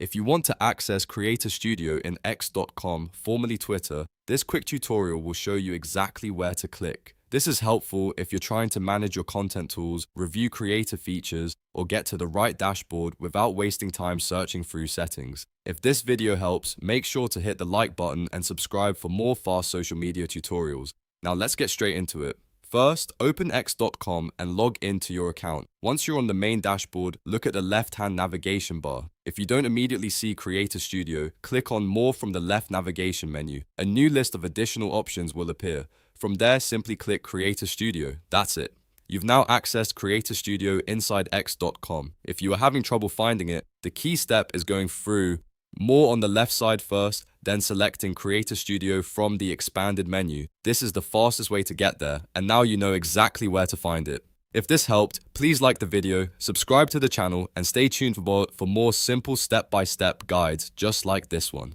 If you want to access Creator Studio in X.com, formerly Twitter, this quick tutorial will show you exactly where to click. This is helpful if you're trying to manage your content tools, review creator features, or get to the right dashboard without wasting time searching through settings. If this video helps, make sure to hit the like button and subscribe for more fast social media tutorials. Now let's get straight into it. First, open X.com and log into your account. Once you're on the main dashboard, look at the left-hand navigation bar. If you don't immediately see Creator Studio, click on More from the left navigation menu. A new list of additional options will appear. From there, simply click Creator Studio. That's it. You've now accessed Creator Studio inside X.com. If you are having trouble finding it, the key step is going through More on the left side first, then selecting Creator Studio from the expanded menu. This is the fastest way to get there, and now you know exactly where to find it. If this helped, please like the video, subscribe to the channel, and stay tuned for more simple step-by-step guides just like this one.